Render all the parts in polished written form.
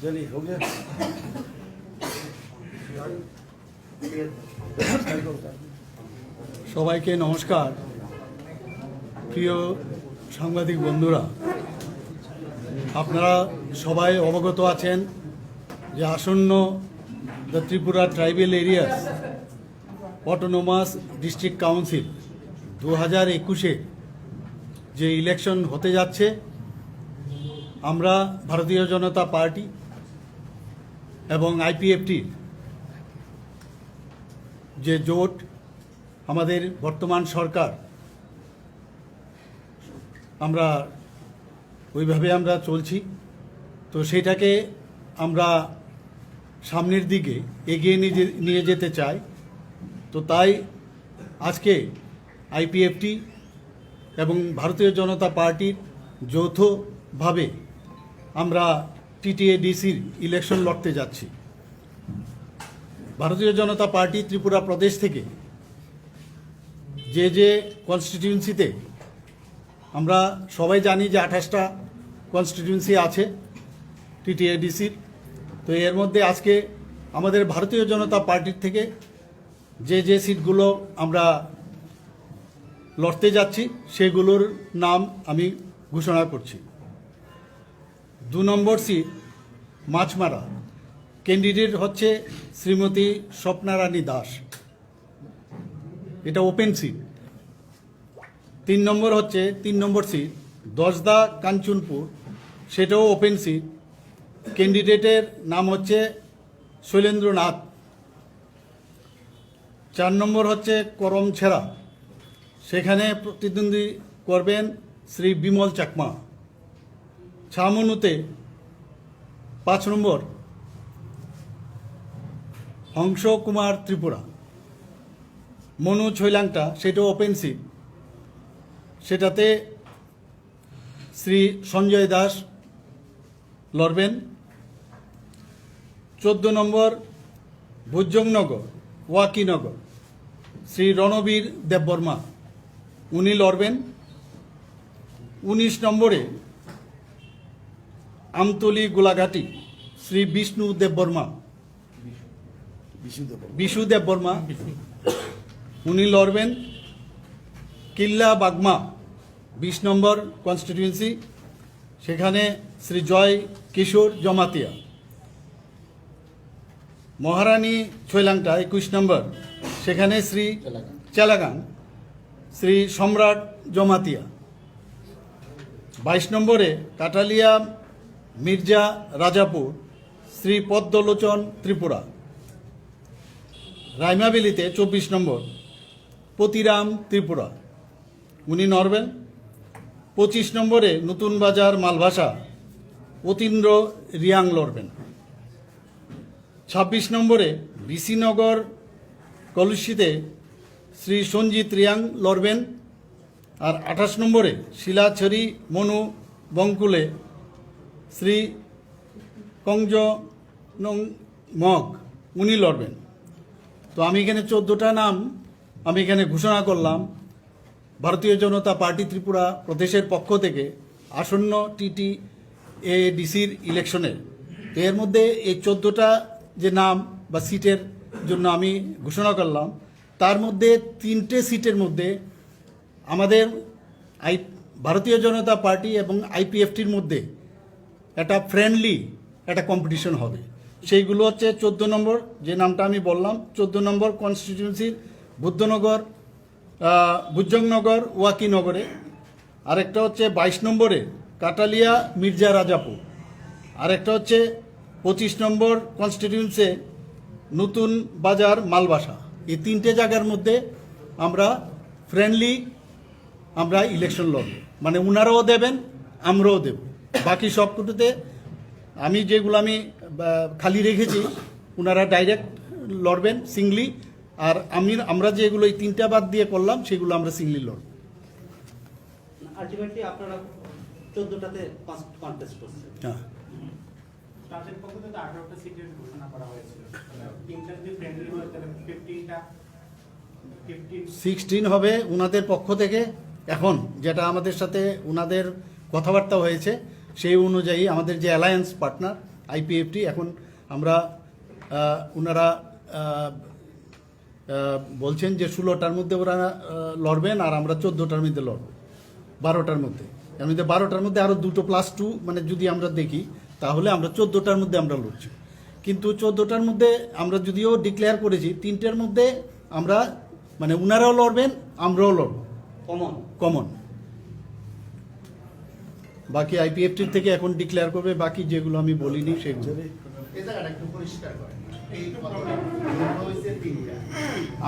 चलिए हो गया। সবাইকে নমস্কার। প্রিয় সাংবাদিক বন্ধুরা, আপনারা সবাই অবগত আছেন যে আসন্ন the Tripura tribal areas autonomous district council 2021-এ যে ইলেকশন হতে যাচ্ছে, আমরা ভারতীয় জনতা পার্টি এবং আইপিএফটির যে জোট, আমাদের বর্তমান সরকার, আমরা ওইভাবে আমরা চলছি। তো সেটাকে আমরা সামনের দিকে এগিয়ে নিয়ে যেতে চাই। তো তাই আজকে আইপিএফটি এবং ভারতীয় জনতা পার্টির যৌথভাবে আমরা টিটিএডিসির ইলেকশন লড়তে যাচ্ছি। ভারতীয় জনতা পার্টি ত্রিপুরা প্রদেশ থেকে যে কনস্টিটিউয়েন্সিতে, আমরা সবাই জানি যে 28টা কনস্টিটিউয়েন্সি আছে টিটিএডিসির। তো এর মধ্যে আজকে আমাদের ভারতীয় জনতা পার্টির থেকে যে সিটগুলো আমরা লড়তে যাচ্ছি সেগুলোর নাম আমি ঘোষণা করছি। 2 নম্বর সিট মাছমারা, ক্যান্ডিডেট হচ্ছে শ্রীমতী স্বপ্নারানী দাস, এটা ওপেন সিট। 3 নম্বর সিট দশদা কাঞ্চনপুর, সেটাও ওপেন সিট। ক্যান্ডিডেটের নাম হচ্ছে শৈলেন্দ্রনাথ। 4 নম্বর হচ্ছে করমছেড়া, সেখানে প্রতিদ্বন্দ্বী করবেন শ্রী বিমল চাকমা। ছামনুতে 5 নম্বর হংস কুমার ত্রিপুরা, মনু ছৈলাংটা, সেটাও ওপেন সিট। সেটাতে শ্রী সঞ্জয় দাস লড়বেন। 14 নম্বর ভুজংনগর ওয়াকিনগর, শ্রী রণবীর দেববর্মা, উনি লড়বেন। 19 নম্বরে আমতলি গোলাঘাটি, শ্রী বিষ্ণু দেববর্মা, বিশু দেববর্মা, উনি লড়বেন। কিল্লা বাগমা 20 নম্বর কনস্টিটিউয়েন্সি, সেখানে শ্রী জয় কিশোর জমাতিয়া। মহারানী ছৈলাংটা 21 নম্বর, সেখানে শ্রী চালাগাং, শ্রী সম্রাট জমাতিয়া। 22 নম্বরে কাটালিয়া মির্জা রাজাপুর, শ্রী পদ্মলোচন ত্রিপুরা। রাইমাবেলিতে 24 নম্বর পতিরাম ত্রিপুরা, উনি লড়বেন। 25 নম্বরে নতুন বাজার মালভাষা অতীন্দ্র রিয়াং লড়বেন। 26 নম্বরে বিসিনগর কলুষিতে শ্রী সঞ্জিত রিয়াং লড়বেন। আর 28 নম্বরে শিলাছড়ি মনু বঙ্কুলে শ্রী কংজ মগ, উনি লড়বেন। তো আমি এখানে 14টা নাম আমি এখানে ঘোষণা করলাম ভারতীয় জনতা পার্টি ত্রিপুরা প্রদেশের পক্ষ থেকে আসন্ন টিটিএডিসির ইলেকশনের। তো এর মধ্যে এই 14টা যে নাম বা সিটের জন্য আমি ঘোষণা করলাম, তার মধ্যে 3টে সিটের মধ্যে আমাদের ভারতীয় জনতা পার্টি এবং আইপিএফটির মধ্যে একটা ফ্রেন্ডলি একটা কম্পিটিশন হবে। সেইগুলো হচ্ছে 14 নম্বর যে নামটা আমি বললাম, 14 নম্বর কনস্টিটিউয়েন্সির ভুজংনগর ওয়াকিনগরে। আরেকটা হচ্ছে 22 নম্বরে কাটালিয়া মির্জা রাজাপুর। আরেকটা হচ্ছে 25 নম্বর কনস্টিটিউয়েন্সি নতুন বাজার মালবাসা। এই 3টে জায়গার মধ্যে আমরা ফ্রেন্ডলি আমরা ইলেকশন লড়ব, মানে উনারাও দেবেন আমরাও দেব। বাকি সবটুকুতে আমি যেগুলো আমি খালি রেখেছি ওনারা ডাইরেক্ট লড়বেন সিঙ্গলি, আর আমরা যেগুলো এই 3টা বাদ দিয়ে করলাম সেগুলো আমরা সিঙ্গলি লড়ব। আলটিমেটলি আপনারা 14টাতে কন্টেস্ট করছেন। হ্যাঁ, তাদের পক্ষ থেকে 18টা সিটের ঘোষণা করা হয়েছিল। 3টা যদি ফ্রেন্ডলি হয় তাহলে 16 হবে ওনাদের পক্ষ থেকে। এখন যেটা আমাদের সাথে ওনাদের কথাবার্তা হয়েছে, সেই অনুযায়ী আমাদের যে অ্যালায়েন্স পার্টনার আইপিএফটি, এখন আমরা ওনারা বলছেন যে 16টার মধ্যে ওরা লড়বেন আর আমরা 14টার মধ্যে লড়ব, 12টার মধ্যে। এর মধ্যে 12টার মধ্যে আরও 2 + 2 মানে যদি আমরা দেখি তাহলে আমরা 14টার মধ্যে আমরা লড়ছি। কিন্তু 14টার মধ্যে আমরা যদিও ডিক্লেয়ার করেছি 3টের মধ্যে আমরা মানে ওনারাও লড়বেন আমরাও লড়ব কমন। বাকি আইপিএফটির থেকে এখন ডিক্লেয়ার করবে, বাকি যেগুলো আমি বলিনি সেগুলো।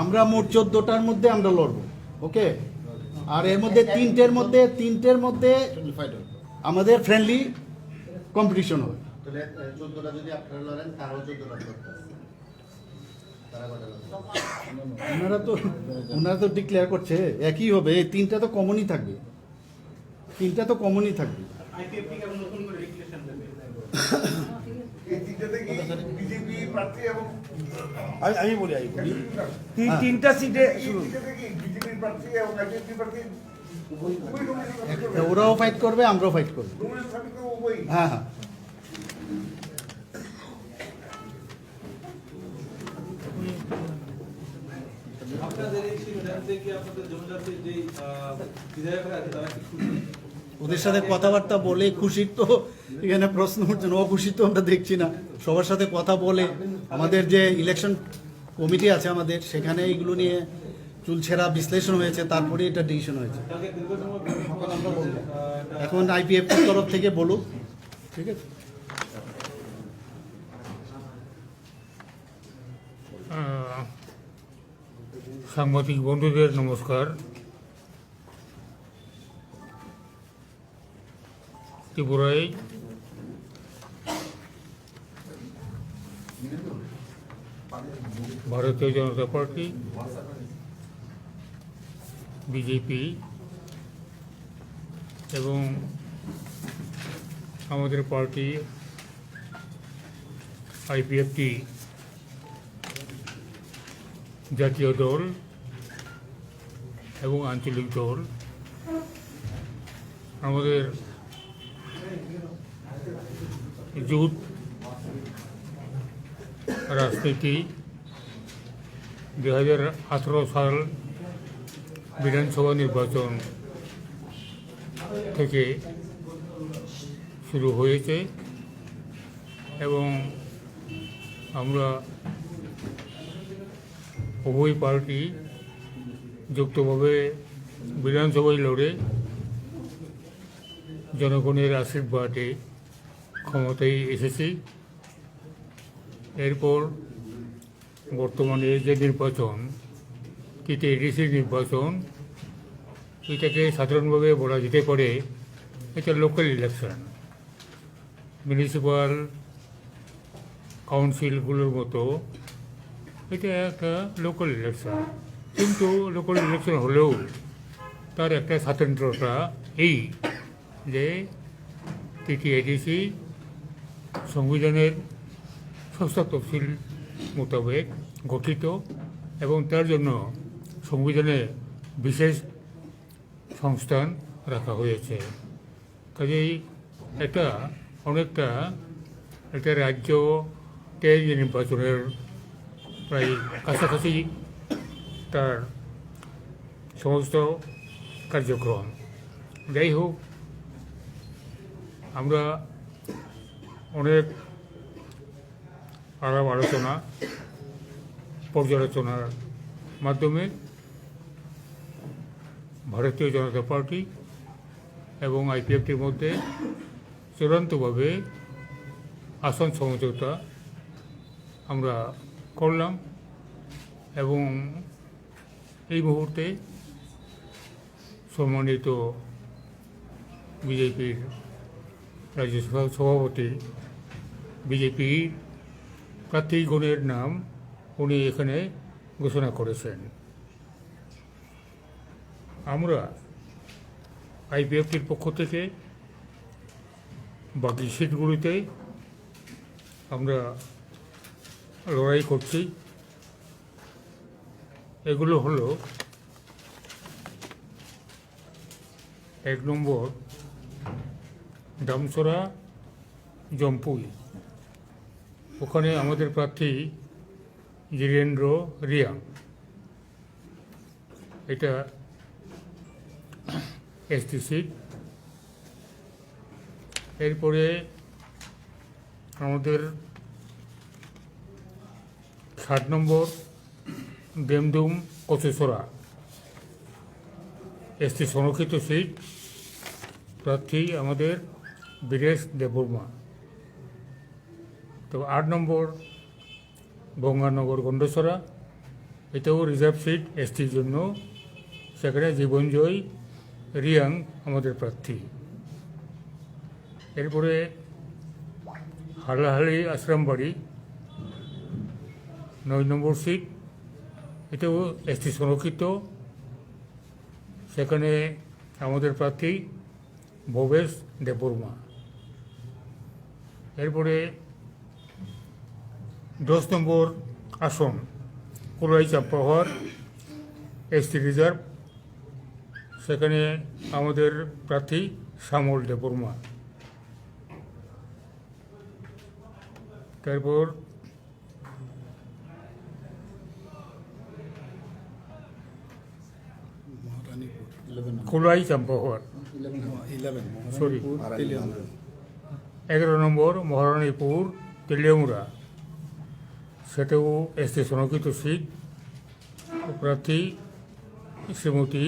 আমরা মোট 14টার মধ্যে আমরা লড়ব, ওকে। আর এর মধ্যে 3টের মধ্যে আমাদের ফ্রেন্ডলি কম্পিটিশন হবে। ওনারা তো ডিক্লেয়ার করছে একই হবে, এই 3টা তো কমনই থাকবে, 3টা তো কমনই থাকবে। আইপিএফটি কেমন নতুন করে রেগুলেশন দেবে? বিজেপি প্রার্থী এবং আমি বলি হ্যাঁ। তিনটা সিটে শুরু বিজেপির প্রার্থী এবং আইপিএফটি প্রার্থী ওরাও ফাইট করবে আমরাও ফাইট করবো। হ্যাঁ হ্যাঁ। আপনাদের এই সিদ্ধান্তে কি আপনাদের জনজাতির যে বিধায়করা আছে তারা কি খুশি? ওদের সাথে কথাবার্তা বলে খুশির তো এখানে প্রশ্ন উঠছে না, অখুশি তো আমরা দেখছি না। সবার সাথে কথা বলে আমাদের যে ইলেকশন কমিটি আছে আমাদের, সেখানে এইগুলো নিয়ে চুলছেরা বিশ্লেষণ হয়েছে, তারপরে এটা ডিসিশন হয়েছে। তাকে দীর্ঘ সময় এখন আইপিএফটির তরফ থেকে বলুক, ঠিক আছে। সাংবাদিক বন্ধুদের নমস্কার। ত্রিপুরায় ভারতীয় জনতা পার্টি, বিজেপি এবং আমাদের পার্টি আইপিএফটি জাতীয় দল এবং আঞ্চলিক দল আমাদের জোট রাজনীতি 2018 সাল বিধানসভা নির্বাচন থেকে শুরু হয়েছে এবং আমরা উভয় পার্টি যুক্তভাবে বিধানসভায় লড়ে জনগণের আশীর্বাদে ক্ষমতায় এসেছি। এরপর বর্তমানে যে নির্বাচন, এডিসি নির্বাচন, এটাকে সাধারণভাবে বলা যেতে পারে এটা লোকাল ইলেকশন। মিউনিসিপ্যাল কাউন্সিলগুলোর মতো এটা একটা লোকাল ইলেকশন, কিন্তু লোকাল ইলেকশন হলেও তার একটা স্বাতন্ত্র্যতা এই যে এডিসি সংবিধানের ষষ্ঠ তফসিল মোতাবেক গঠিত এবং তার জন্য সংবিধানে বিশেষ সংস্থান রাখা হয়েছে। কাজেই এটা অনেকটা একটা রাজ্যতে নির্বাচনের প্রায় কাছাকাছি তার সমস্ত কার্যক্রম। যাই হোক, আমরা অনেক আলাপ আলোচনা পর্যালোচনার মাধ্যমে ভারতীয় জনতা পার্টি এবং আইপিএফটির মধ্যে চূড়ান্তভাবে আসন সমঝোতা আমরা করলাম এবং এই মুহূর্তে সম্মানিত বিজেপির রাজ্য সভাপতি, বিজেপির প্রার্থীগণের নাম উনি এখানে ঘোষণা করেছেন। আমরা আইপিএফটির পক্ষ থেকে বাকি সিটগুলিতে আমরা লড়াই করছি। এগুলো হলো 1 নম্বর দামছড়া জম্পুই। ওখানে আমাদের প্রার্থী জিতেন্দ্র রিয়াং। এটা এসটি সিট। এরপরে আমাদের 7 নম্বর দেমদুম কচুছড়া এসটি সংরক্ষিত সিট, প্রার্থী আমাদের বীরেশ দেববর্মা। তো 8 নম্বর গঙ্গানগর গন্ডছড়া, এটাও রিজার্ভ সিট এসটির জন্য, সেখানে জীবনজয় রিয়াং আমাদের প্রার্থী। এরপরে হালাহালি আশ্রামবাড়ি 9 নম্বর সিট, এটাও এসটি সংরক্ষিত, সেখানে আমাদের প্রার্থী ভবেশ দেববর্মা। এরপরে 10 নম্বর আসন কুলাই চাম্পাহার এসটি রিজার্ভ, সেখানে আমাদের প্রার্থী শ্যামল দেববর্মা। তারপর কুলাই চাম্পাহার, সরি 11 নম্বর মহারানীপুর তেলিয়ামুড়া, সেটাও এসটি সংরক্ষিত সিট, প্রার্থী শ্রীমতী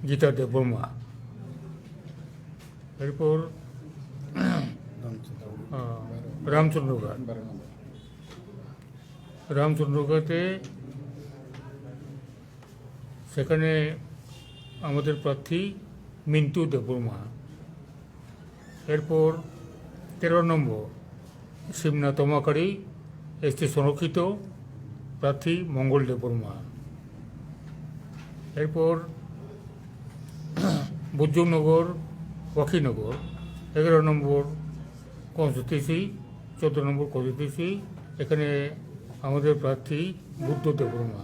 গীতা দেববর্মা। এরপর রামচন্দ্রঘাটে সেখানে আমাদের প্রার্থী মিন্টু দেববর্মা। এরপর 13 নম্বর সিমনা তমাকারি এসটি সংরক্ষিত, প্রার্থী মঙ্গল দেববর্মা। এরপর বুদ্ধনগর ওয়াকিনগর 11 নম্বর কনস্টিটিউন্সি, 14 নম্বর কনস্টিটিউন্সি, এখানে আমাদের প্রার্থী বুদ্ধ দেববর্মা।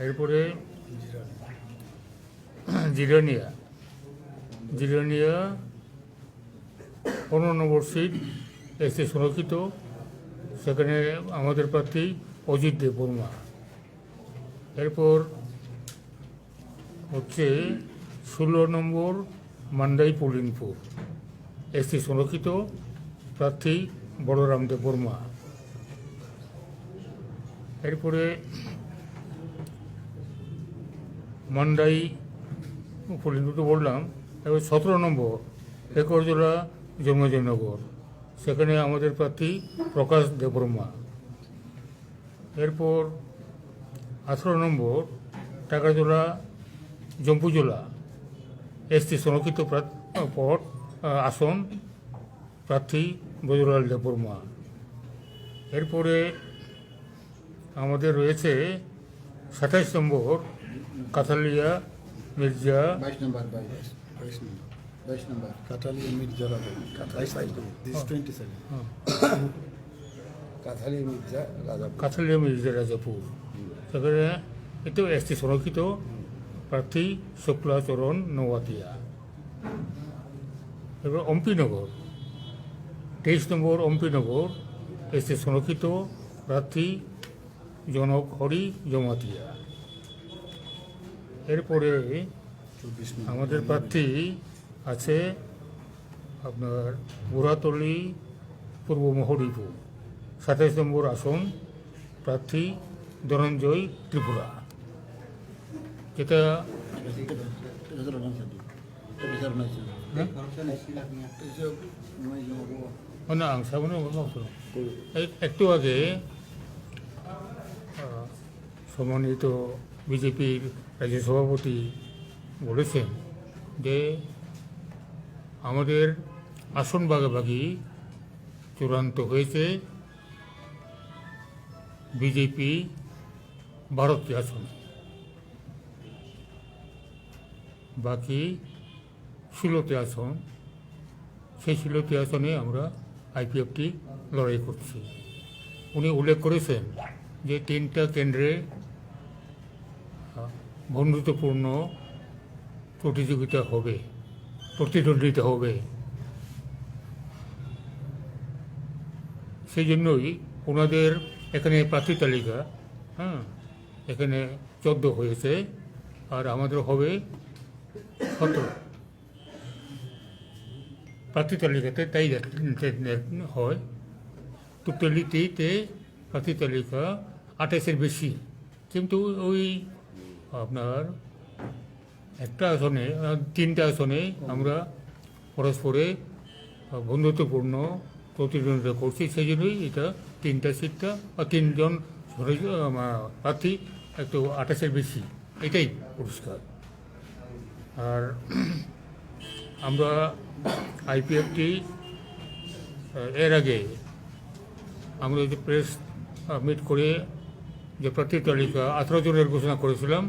এরপরে জিরানিয়া 15 নম্বর সিট এসটি সংরক্ষিত, সেখানে আমাদের প্রার্থী অজিত দেববর্মা। এরপর হচ্ছে 16 নম্বর মান্দাই পুলিনপুর এসটি সংরক্ষিত, প্রার্থী বড়রাম দেববর্মা। এরপরে মান্দাই পুলিনপুর তো বললাম। এবার 17 নম্বর একরজোড়া জন্মজয়নগর, সেখানে আমাদের প্রার্থী প্রকাশ দেববর্মা। এরপর 18 নম্বর টাকাজোড়া জম্পুজোলা এসটি সংরক্ষিত পদ আসন, প্রার্থী ব্রজলাল দেববর্মা। এরপরে আমাদের রয়েছে 27 নম্বর কাথালিয়া মির্জা 22 নম্বর কাটালিয়া মির্জা কাথালিয়া মির্জা রাজাপুর, সেখানে এটাও এসটি সংরক্ষিত, প্রার্থী শুক্লাচরণ নওয়াতিয়া। এবার অম্পিনগর 23 নম্বর অম্পিনগর এসটি সংরক্ষিত, প্রার্থী জনক হরি জমাতিয়া। এরপরে আমাদের প্রার্থী আছে আপনার বুড়াতলি পূর্ব মহরিপুর 27 নম্বর আসন, প্রার্থী ধনঞ্জয় ত্রিপুরা। যেটা না একটু আগে সম্মানিত বিজেপির রাজ্য সভাপতি বলেছেন যে আমাদের আসন ভাগাভাগি চূড়ান্ত হয়েছে, বিজেপি 12টি আসন, বাকি 16টি আসন। সেই 16টি আসনে আমরা আইপিএফটি লড়াই করছি। উনি উল্লেখ করেছেন যে 3টা কেন্দ্রে বন্ধুত্বপূর্ণ প্রতিযোগিতা হবে, প্রতিদ্বন্দ্বিতা হবে। সেই জন্যই ওনাদের এখানে প্রার্থী তালিকা, হ্যাঁ, এখানে 14 হয়েছে, আর আমাদের হবে 17 প্রার্থী তালিকাতে, তাই হয়। টোটালিটিতে প্রার্থী তালিকা 28-এর বেশি, কিন্তু ওই আপনার একটা আসনে 3টা আসনে আমরা পরস্পরে বন্ধুত্বপূর্ণ প্রতিদ্বন্দ্বিতা করছি, সেই জন্যই এটা 3টা সিটটা বা 3 জন প্রার্থী একটু 28-এর বেশি, এটাই পরিষ্কার। আর আমরা আইপিএফটি এর আগে আমরা যে প্রেস মিট করে যে প্রার্থী তালিকা 18 জনের ঘোষণা করেছিলাম,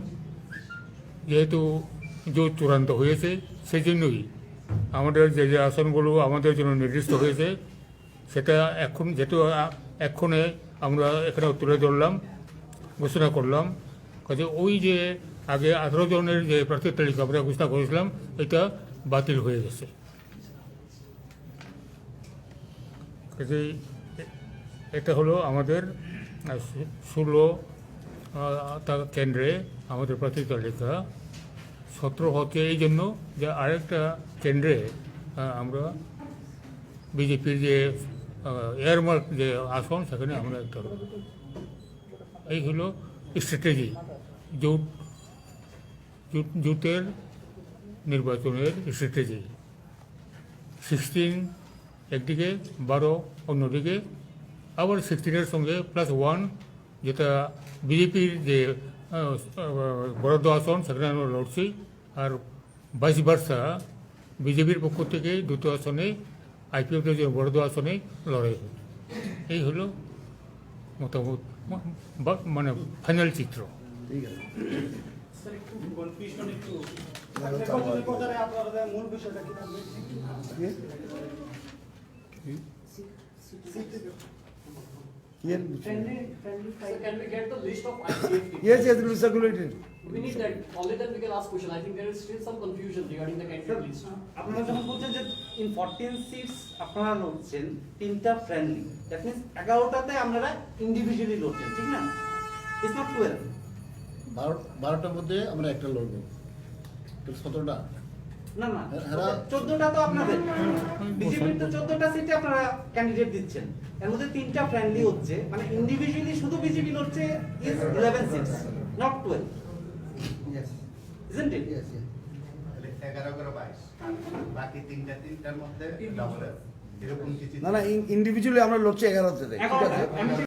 যেহেতু জোট চূড়ান্ত হয়েছে, সেই জন্যই আমাদের যে যে আসনগুলো আমাদের জন্য নির্দিষ্ট হয়েছে সেটা এখন যেহেতু এক্ষণে আমরা এখানে তুলে ধরলাম, ঘোষণা করলাম, কাজে ওই যে আগে 18 জনের যে প্রার্থী তালিকা আমরা ঘোষণা করেছিলাম এটা বাতিল হয়ে গেছে। কাজেই এটা হলো আমাদের 16টা কেন্দ্রে আমাদের প্রার্থী তালিকা। 17 হচ্ছে এই জন্য যে আরেকটা কেন্দ্রে আমরা বিজেপির যে এয়ারমার্ক যে আসন সেখানে আমরা একটা, এই হলো স্ট্র্যাটেজি জোটের নির্বাচনের স্ট্র্যাটেজি। 16 একদিকে, 12 অন্যদিকে, আবার 16-এর সঙ্গে +1 যেটা বিজেপির যে বরাদ্দ আসন সেখানে আমরা লড়ছি, আর ভাইস ভার্সা বিজেপির পক্ষ থেকে 2টো আসনে আইপিএফের যে বরাদ্দ আসনে লড়াই হয়। এই হলো মোটামুটি মানে ফাইনাল চিত্র। ঠিক আছে। স্যার একটু কনফিউশন একটু নির্বাচনী প্রচারে আপনাদের মূল বিষয়টা কি থাকবে? Here, Sir, can we get the list of IPF teams? yes, it will be circulated. We need that. Only then we can ask question. I think there is still some confusion regarding the candidate list. আপনারা যখন বলছেন যে in 14 seats আপনারা লড়ছেন 3টা friendly, that means 11টাতে আপনারা individually লড়ছেন, ঠিক না? It's not 12। 12টার মধ্যে আমরা একটা লড়বো, 17টা না না, এরা- 14টা তো আপনাদের, বিজেপির তো 14টা সিটে আপনারা ক্যান্ডিডেট দিচ্ছেন, এর মধ্যে 3টা ফ্রেন্ডলি হচ্ছে, মানে ইন্ডিভিজুয়ালি শুধু বিজেপি লড়ছে is 11 seats, not 12, Yes. Isn't it? Yes, yes. 11-22 বাকি তিনটার মধ্যে ডাবল এরকম কিছু না না, ইন্ডিভিজুয়ালি আমরা লড়ছি 11 তে। 11টা